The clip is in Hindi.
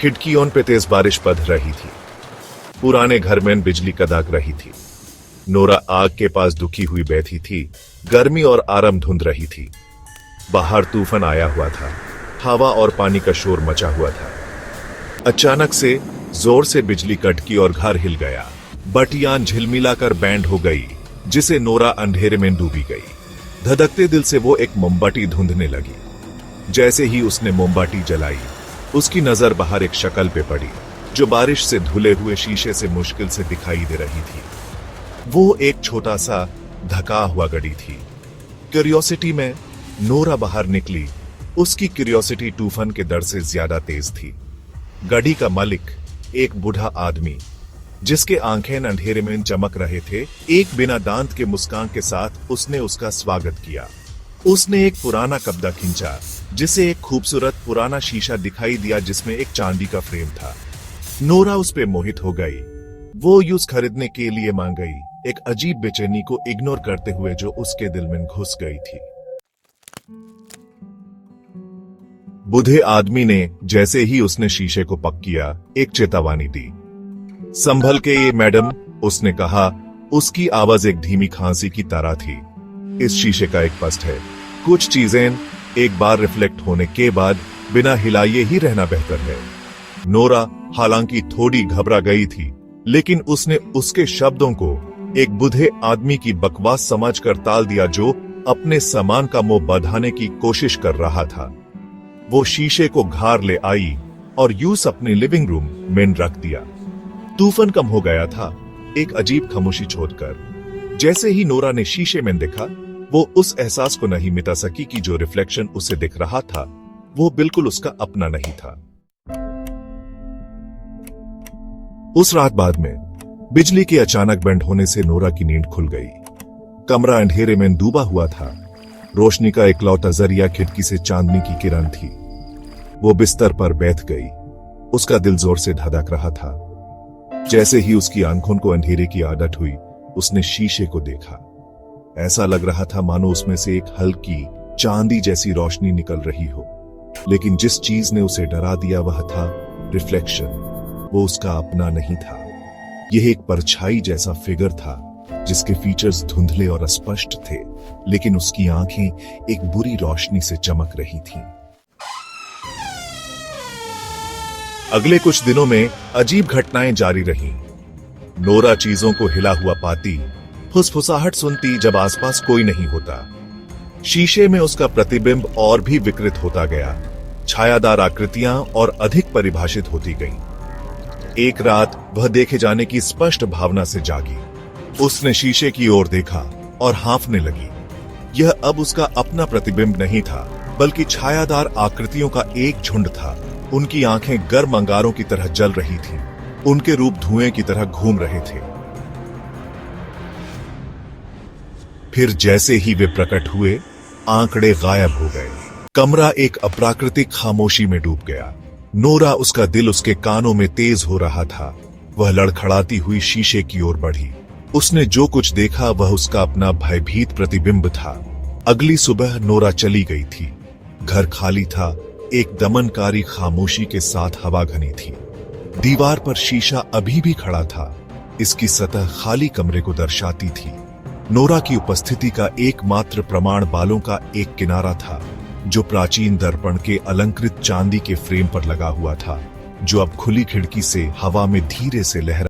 खिड़कियों पे तेज बारिश बध रही थी। पुराने घर में बिजली कड़क रही थी। नोरा आग के पास दुखी हुई बैठी थी। गर्मी और आराम धुंध रही थी। बाहर तूफान आया हुआ था। हवा और पानी का शोर मचा हुआ था। अचानक से जोर से बिजली कड़की और घर हिल गया। बटियान झिलमिलाकर बैंड हो गई, जिसे नोरा अंधेरे में डूबी गई। धधकते दिल से वो एक मोमबत्ती ढूंढने लगी। जैसे ही उसने मोमबत्ती जलाई, उसकी नजर बाहर एक शक्ल पे पड़ी, जो बारिश से धुले हुए शीशे से मुश्किल से दिखाई दे रही थी। वो एक छोटा सा ढका हुआ गड़ी थी। क्यूरियोसिटी में नोरा बाहर निकली। उसकी क्यूरियोसिटी तूफान के डर से ज्यादा तेज थी। गड़ी का मालिक, एक बूढ़ा आदमी, जिसके आंखें अंधेरे में चमक रहे थे, एक बिना दांत के मुस्कान के साथ उसने उसका स्वागत किया। उसने एक पुराना कपड़ा खींचा, जिसे एक खूबसूरत पुराना शीशा दिखाई दिया जिसमें एक चांदी का फ्रेम था। नोरा उस पे मोहित हो गई। वो यूज खरीदने के लिए मांग गई, एक अजीब बेचैनी को इग्नोर करते हुए जो उसके दिल में घुस गई थी। बूढ़े आदमी ने जैसे ही उसने शीशे को पक किया, एक चेतावनी दी। संभल के ये मैडम, उसने कहा। उसकी आवाज एक धीमी खांसी की तरह थी। इस शीशे का एक पस्ट है। कुछ चीजें एक बार रिफ्लेक्ट होने के बाद बिना हिलाए ही रहना बेहतर है। नोरा हालांकि थोड़ी घबरा गई थी, लेकिन उसने उसके शब्दों को एक बूढ़े आदमी की बकवास समझकर टाल दिया, जो अपने सामान का मुंह बढ़ाने की कोशिश कर रहा था। वो शीशे को घर ले आई और यूस अपने लिविंग रूम में रख दिया। तूफान कम हो गया था, एक अजीब खामोशी छोड़कर। जैसे ही नोरा ने शीशे में देखा, वो उस एहसास को नहीं मिटा सकी कि जो रिफ्लेक्शन उसे दिख रहा था, वो बिल्कुल उसका अपना नहीं था। उस रात बाद में बिजली के अचानक बंद होने से नोरा की नींद खुल गई। कमरा अंधेरे में डूबा हुआ था। रोशनी का इकलौता जरिया खिड़की से चांदनी की किरण थी। वो बिस्तर पर बैठ गई। उसका दिल जोर से धड़क रहा था। जैसे ही उसकी आंखों को अंधेरे की आदत हुई, उसने शीशे को देखा। ऐसा लग रहा था मानो उसमें से एक हल्की चांदी जैसी रोशनी निकल रही हो। लेकिन जिस चीज ने उसे डरा दिया वह था रिफ्लेक्शन। वो उसका अपना नहीं था। यह एक परछाई जैसा फिगर था, जिसके फीचर्स धुंधले और अस्पष्ट थे, लेकिन उसकी आंखें एक बुरी रोशनी से चमक रही थीं। अगले कुछ दिनों में अजीब घटनाएं जारी रहीं। नोरा चीजों को हिला हुआ पाती, फुसफुसाहट सुनती जब आसपास कोई नहीं होता। शीशे में उसका प्रतिबिंब और भी विकृत होता गया। छायादार आकृतियां और अधिक परिभाषित होती गईं। एक रात वह देखे जाने की स्पष्ट भावना से जागी। उसने शीशे की ओर देखा और हाँफने लगी। यह अब उसका अपना प्रतिबिंब नहीं था, बल्कि छायादार आकृतियों का एक झुंड था। उनकी आंखें गर्म अंगारों की तरह जल रही थीं। उनके रूप धुएं की तरह घूम रहे थे। फिर जैसे ही वे प्रकट हुए, आंकड़े गायब हो गए। कमरा एक अप्राकृतिक खामोशी में डूब गया। नोरा, उसका दिल उसके कानों में तेज हो रहा था। वह लड़खड़ाती हुई शीशे की ओर बढ़ी। उसने जो कुछ देखा वह उसका अपना भयभीत प्रतिबिंब था। अगली सुबह नोरा चली गई थी। घर खाली था। एक दमनकारी खामोशी के साथ हवा घनी थी। दीवार पर शीशा अभी भी खड़ा था। इसकी सतह खाली कमरे को दर्शाती थी। नोरा की उपस्थिति का एकमात्र प्रमाण बालों का एक किनारा था, जो प्राचीन दर्पण के अलंकृत चांदी के फ्रेम पर लगा हुआ था, जो अब खुली खिड़की से हवा में धीरे से लहरा